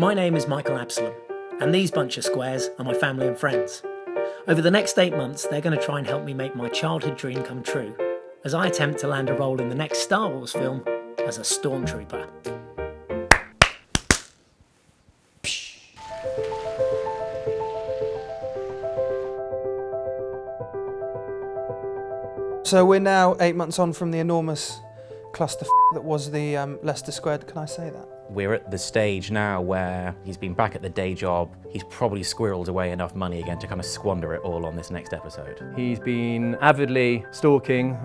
My name is Michael Absalom, and these bunch of squares are my family and friends. Over the next 8 months, they're going to try and help me make my childhood dream come true, as I attempt to land a role in the next Star Wars film as a Stormtrooper. So we're now 8 months on from the enormous cluster that was the Leicester Squared. Can I say that? We're at the stage now where he's been back at the day job. He's probably squirreled away enough money again to kind of squander it all on this next episode. He's been avidly following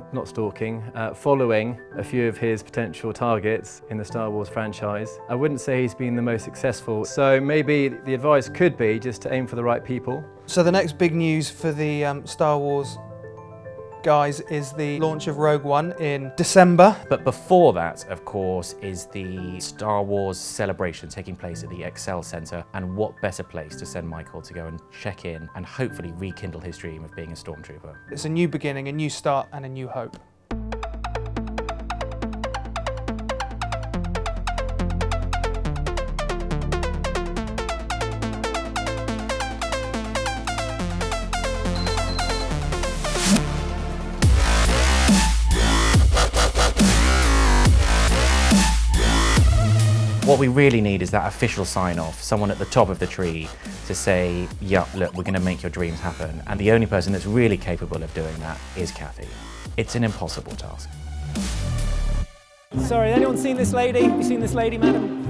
a few of his potential targets in the Star Wars franchise. I wouldn't say he's been the most successful, so maybe the advice could be just to aim for the right people. So the next big news for the Star Wars guys is the launch of Rogue One in December. But before that, of course, is the Star Wars celebration taking place at the Excel Centre, and what better place to send Michael to go and check in and hopefully rekindle his dream of being a Stormtrooper. It's a new beginning, a new start and a new hope. What we really need is that official sign-off, someone at the top of the tree to say, yeah, look, we're going to make your dreams happen. And the only person that's really capable of doing that is Kathy. It's an impossible task. Sorry, anyone seen this lady? Have you seen this lady, madam?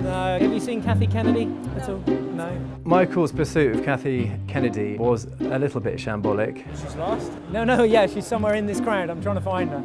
No. Have you seen Kathy Kennedy at all? No. Michael's pursuit of Kathy Kennedy was a little bit shambolic. She's lost? No, yeah, she's somewhere in this crowd. I'm trying to find her.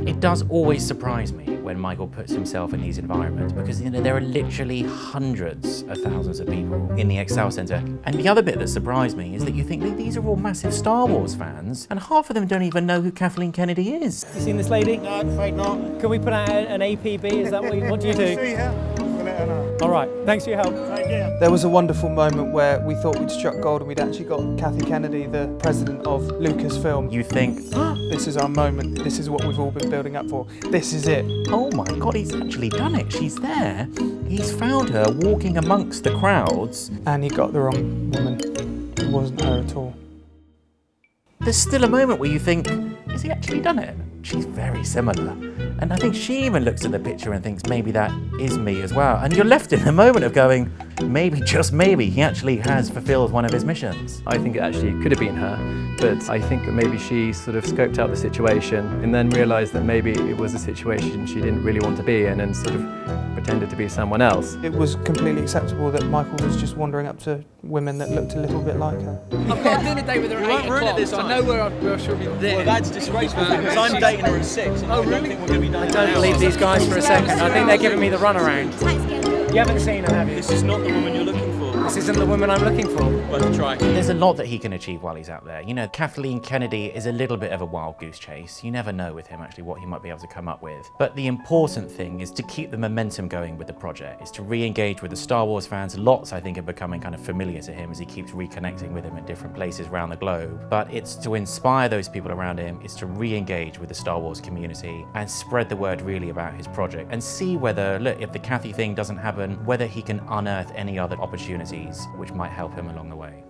It does always surprise me when Michael puts himself in these environments because there are literally hundreds of thousands of people in the Excel Centre. And the other bit that surprised me is that you think these are all massive Star Wars fans and half of them don't even know who Kathleen Kennedy is. You seen this lady? No, I'm afraid not. Can we put out an APB? Is that what do you do? See her. We'll let her know. All right, thanks for your help. Take care. There was a wonderful moment where we thought we'd struck gold and we'd actually got Kathy Kennedy, the president of Lucasfilm. You think, This is our moment, this is what we've all been building up for, this is it. oh my God, he's actually done it. She's there. He's found her walking amongst the crowds. And he got the wrong woman. It wasn't her at all. There's still a moment where you think, has he actually done it? She's very similar. And I think she even looks at the picture and thinks, maybe that is me as well. And you're left in the moment of going, maybe, just maybe, he actually has fulfilled one of his missions. I think it actually could have been her, but I think that maybe she sort of scoped out the situation and then realised that maybe it was a situation she didn't really want to be in and sort of pretended to be someone else. It was completely acceptable that Michael was just wandering up to women that looked a little bit like her. I've got a dinner date with her at 8 o'clock, so I know where I should be there. Well, that's disgraceful because I'm dating her at 6 and I don't think we're going to be dating. Don't believe these guys for a second. I think they're giving me the runaround. You haven't seen her, have you? This is not the woman you're looking for. This isn't the woman I'm looking for. Worth a try. There's a lot that he can achieve while he's out there. You know, Kathleen Kennedy is a little bit of a wild goose chase. You never know with him actually what he might be able to come up with. But the important thing is to keep the momentum going with the project, is to re-engage with the Star Wars fans. Lots, I think, are becoming kind of familiar to him as he keeps reconnecting with them in different places around the globe. But it's to inspire those people around him, it's to re-engage with the Star Wars community and spread the word really about his project and see whether, look, if the Kathy thing doesn't happen, whether he can unearth any other opportunities which might help him along the way.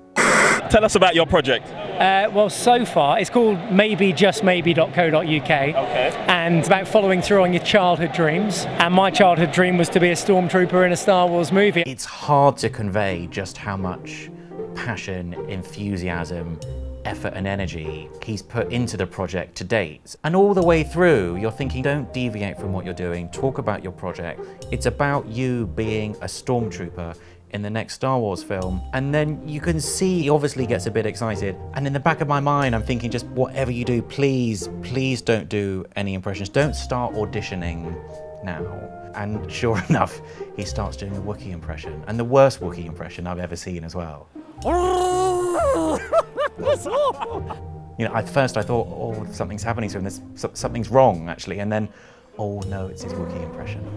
Tell us about your project. Well, so far, it's called maybejustmaybe.co.uk. Okay. And it's about following through on your childhood dreams. And my childhood dream was to be a Stormtrooper in a Star Wars movie. It's hard to convey just how much passion, enthusiasm, effort and energy he's put into the project to date. And all the way through, you're thinking, don't deviate from what you're doing, talk about your project. It's about you being a Stormtrooper in the next Star Wars film. And then you can see he obviously gets a bit excited. And in the back of my mind, I'm thinking, just whatever you do, please don't do any impressions. Don't start auditioning now. And sure enough, he starts doing a Wookiee impression, and the worst Wookiee impression I've ever seen as well. That's awful. You know, at first I thought, oh, something's happening to him, something's wrong actually, and then, oh no, it's his Wookiee impression.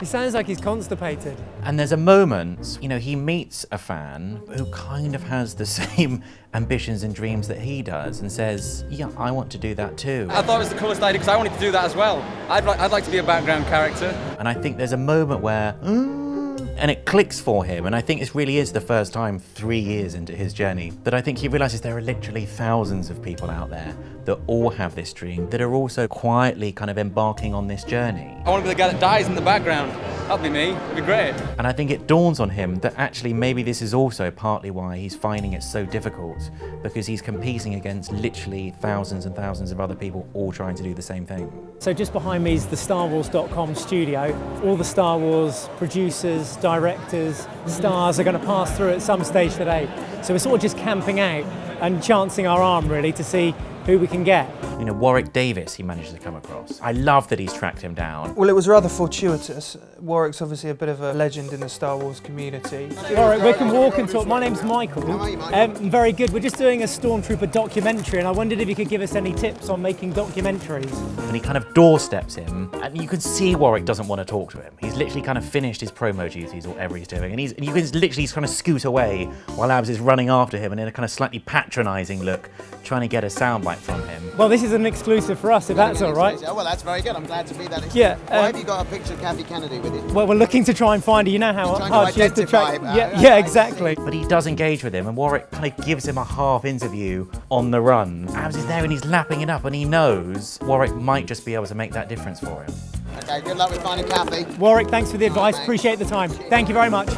He sounds like he's constipated. And there's a moment, he meets a fan who kind of has the same ambitions and dreams that he does and says, yeah, I want to do that too. I thought it was the coolest idea because I wanted to do that as well. I'd like to be a background character. And I think there's a moment where, and it clicks for him. And I think this really is the first time 3 years into his journey that I think he realizes there are literally thousands of people out there that all have this dream, that are also quietly kind of embarking on this journey. I want to be the guy that dies in the background. That'd be me. It'd be great. And I think it dawns on him that actually maybe this is also partly why he's finding it so difficult, because he's competing against literally thousands and thousands of other people all trying to do the same thing. So just behind me is the StarWars.com studio. All the Star Wars producers, directors, stars are going to pass through at some stage today. So we're sort of just camping out and chancing our arm really to see who we can get. Warwick Davis he managed to come across. I love that he's tracked him down. Well, it was rather fortuitous. Warwick's obviously a bit of a legend in the Star Wars community. Warwick, we can walk and talk. My name's Michael. How are you, Michael? Very good. We're just doing a Stormtrooper documentary and I wondered if you could give us any tips on making documentaries. And he kind of doorsteps him, and you can see Warwick doesn't want to talk to him. He's literally kind of finished his promo duties or whatever he's doing, and you can literally kind of scoot away while Abs is running after him and in a kind of slightly patronising look, trying to get a soundbite from him. Well, this is an exclusive for us, if that's all right. Oh, well, that's very good. I'm glad to be that exclusive. Yeah. Why have you got a picture of Kathy Kennedy with you? Well, we're looking to try and find her. You know how You're trying hard to she is to identify track. her. Yeah, exactly. But he does engage with him, and Warwick kind of gives him a half interview on the run. Abs is there and he's lapping it up, and he knows Warwick might just be able to make that difference for him. Okay, good luck with finding Kathy. Warwick, thanks for the advice. mate. Appreciate the time. Thank you very much.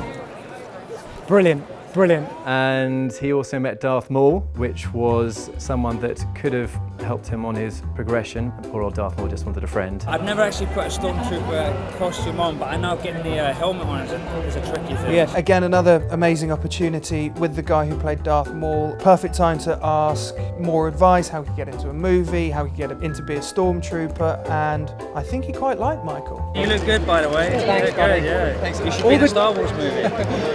Brilliant. Brilliant. And he also met Darth Maul, which was someone that could have helped him on his progression. Poor old Darth Maul just wanted a friend. I've never actually put a Stormtrooper costume on, but I know getting the helmet on is a tricky thing. Yeah, again, another amazing opportunity with the guy who played Darth Maul. Perfect time to ask more advice, how he could get into a movie, how he could get into be a Stormtrooper, and I think he quite liked Michael. You look good, by the way. Thanks, you look buddy. good, yeah. You should be in a Star Wars movie.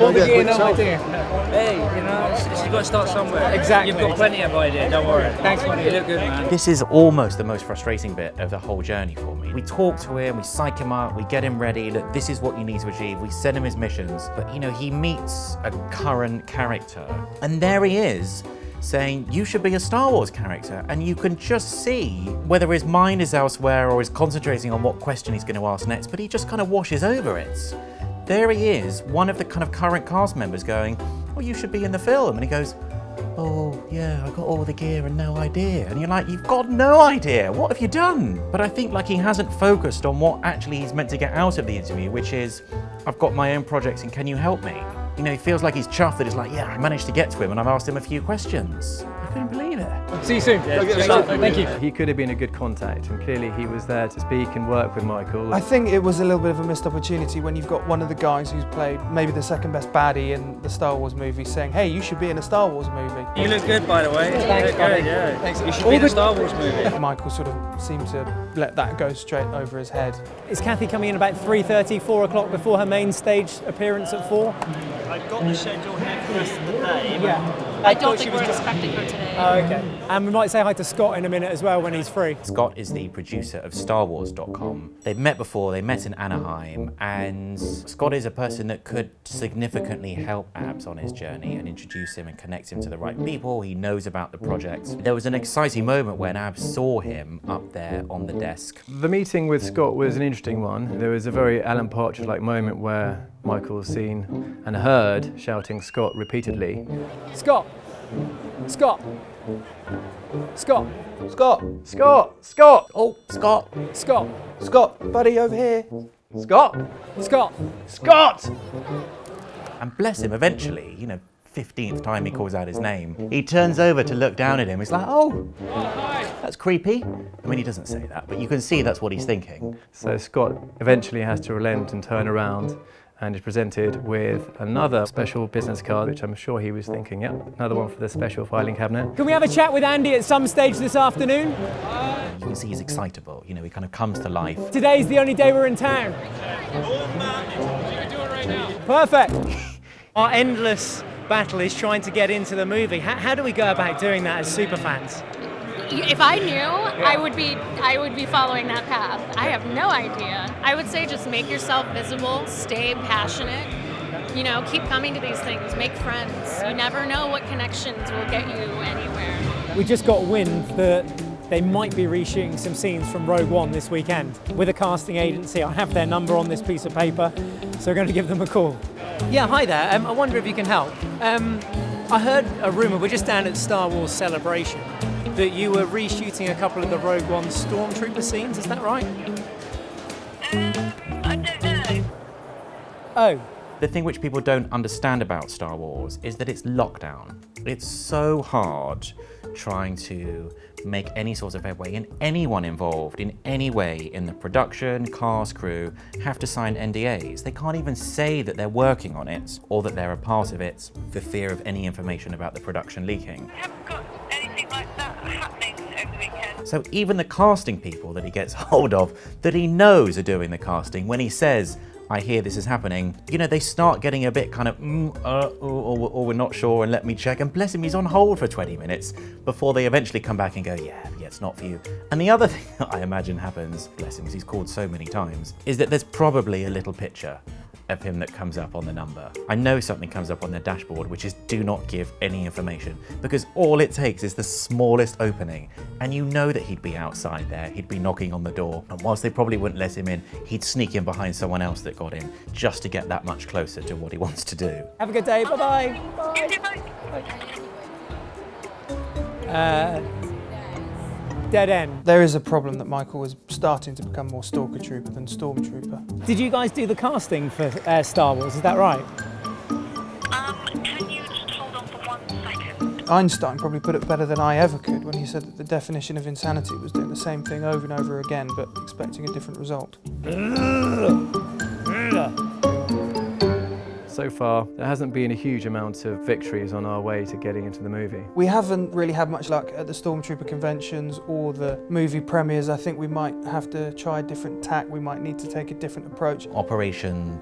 All the gear, no idea. Hey, you've got to start somewhere. Exactly. You've got plenty of ideas, don't worry. Thanks, buddy. You look good, man. This is almost the most frustrating bit of the whole journey for me. We talk to him, we psych him up, we get him ready, that this is what you need to achieve, we send him his missions, but he meets a current character, and there he is, saying, you should be a Star Wars character, and you can just see whether his mind is elsewhere or is concentrating on what question he's going to ask next, but he just kind of washes over it. There he is, one of the kind of current cast members going, oh, you should be in the film, and he goes, oh yeah, I got all the gear and no idea. And you're like, you've got no idea, what have you done? But I think he hasn't focused on what actually he's meant to get out of the interview, which is, I've got my own projects and can you help me? He feels like he's chuffed that he's like, yeah, I managed to get to him and I've asked him a few questions. I couldn't believe it. See you soon. Thank you. He could have been a good contact, and clearly he was there to speak and work with Michael. I think it was a little bit of a missed opportunity when you've got one of the guys who's played maybe the second best baddie in the Star Wars movie saying, hey, you should be in a Star Wars movie. You look good, by the way. Thanks, you look buddy. good, yeah. Thanks. You should be in a Star Wars movie. Michael sort of seemed to let that go straight over his head. Is Kathy coming in about 3:30, 4 o'clock before her main stage appearance at 4? I've got the schedule here for the rest of the day. Yeah. I don't think we're expecting her today. Oh, okay. And we might say hi to Scott in a minute as well when he's free. Scott is the producer of StarWars.com. They've met before, they met in Anaheim, and Scott is a person that could significantly help Abs on his journey and introduce him and connect him to the right people. He knows about the project. There was an exciting moment when Abs saw him up there on the desk. The meeting with Scott was an interesting one. There was a very Alan Partridge-like moment where Michael was seen and heard shouting Scott repeatedly. Scott! Scott! Scott! Scott! Scott! Scott! Oh, Scott! Scott! Scott, buddy, over here. Scott! Scott! Scott! And bless him, eventually, 15th time he calls out his name, he turns over to look down at him. He's like, oh, that's creepy. I mean, he doesn't say that, but you can see that's what he's thinking. So Scott eventually has to relent and turn around and is presented with another special business card, which I'm sure he was thinking, yep, another one for the special filing cabinet. Can we have a chat with Andy at some stage this afternoon? You can see he's excitable, he kind of comes to life. Today's the only day we're in town. Perfect. Our endless battle is trying to get into the movie. How do we go about doing that as superfans? If I knew, I would be following that path. I have no idea. I would say just make yourself visible, stay passionate. You know, keep coming to these things, make friends. You never know what connections will get you anywhere. We just got wind that they might be reshooting some scenes from Rogue One this weekend with a casting agency. I have their number on this piece of paper, so we're going to give them a call. Yeah, hi there. I wonder if you can help. I heard a rumour, we're just down at Star Wars Celebration, that you were reshooting a couple of the Rogue One Stormtrooper scenes, is that right? I don't know. Oh. The thing which people don't understand about Star Wars is that it's lockdown. It's so hard trying to make any sort of headway, and anyone involved in any way in the production, cast, crew have to sign NDAs. They can't even say that they're working on it or that they're a part of it for fear of any information about the production leaking. We haven't got anything like that happening over the weekend. So even the casting people that he gets hold of, that he knows are doing the casting, when he says, I hear this is happening, you know, they start getting a bit kind of, or we're not sure, and let me check. And bless him, he's on hold for 20 minutes before they eventually come back and go, yeah, it's not for you. And the other thing that I imagine happens, bless him, because he's called so many times, is that there's probably a little picture of him that comes up on the number. I know something comes up on their dashboard, which is do not give any information, because all it takes is the smallest opening, and you know that he'd be outside there, he'd be knocking on the door, and whilst they probably wouldn't let him in, he'd sneak in behind someone else that got in, just to get that much closer to what he wants to do. Have a good day, bye-bye. Dead end. There is a problem that Michael was starting to become more Stalker Trooper than Stormtrooper. Did you guys do the casting for Star Wars, is that right? Can you just hold on for 1 second? Einstein probably put it better than I ever could when he said that the definition of insanity was doing the same thing over and over again but expecting a different result. So far, there hasn't been a huge amount of victories on our way to getting into the movie. We haven't really had much luck at the Stormtrooper conventions or the movie premieres. I think we might have to try a different tack. We might need to take a different approach. Operation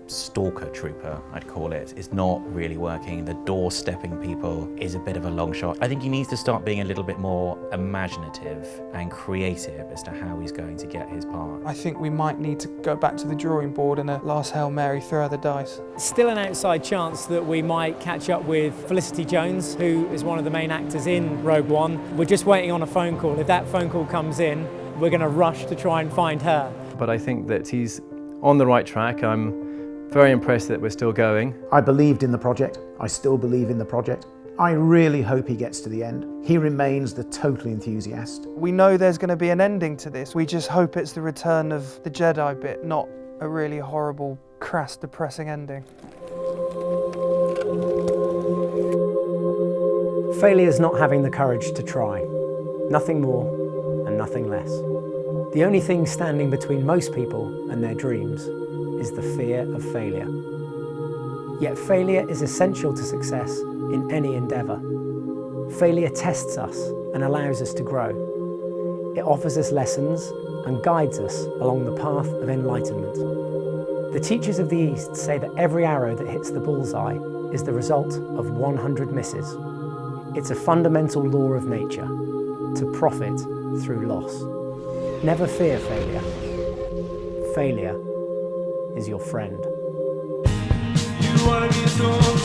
Stalker Trooper, I'd call it, is not really working. The door-stepping people is a bit of a long shot. I think he needs to start being a little bit more imaginative and creative as to how he's going to get his part. I think we might need to go back to the drawing board and a last Hail Mary, throw the dice. Still an outside chance that we might catch up with Felicity Jones, who is one of the main actors in Rogue One. We're just waiting on a phone call. If that phone call comes in, we're going to rush to try and find her. But I think that he's on the right track. I'm very impressed that we're still going. I believed in the project. I still believe in the project. I really hope he gets to the end. He remains the total enthusiast. We know there's going to be an ending to this. We just hope it's the return of the Jedi bit, not a really horrible, crass, depressing ending. Failure is not having the courage to try. Nothing more and nothing less. The only thing standing between most people and their dreams is the fear of failure. Yet failure is essential to success in any endeavour. Failure tests us and allows us to grow. It offers us lessons and guides us along the path of enlightenment. The teachers of the East say that every arrow that hits the bullseye is the result of 100 misses. It's a fundamental law of nature, to profit through loss. Never fear failure. Failure is your friend. You wanna be a storm.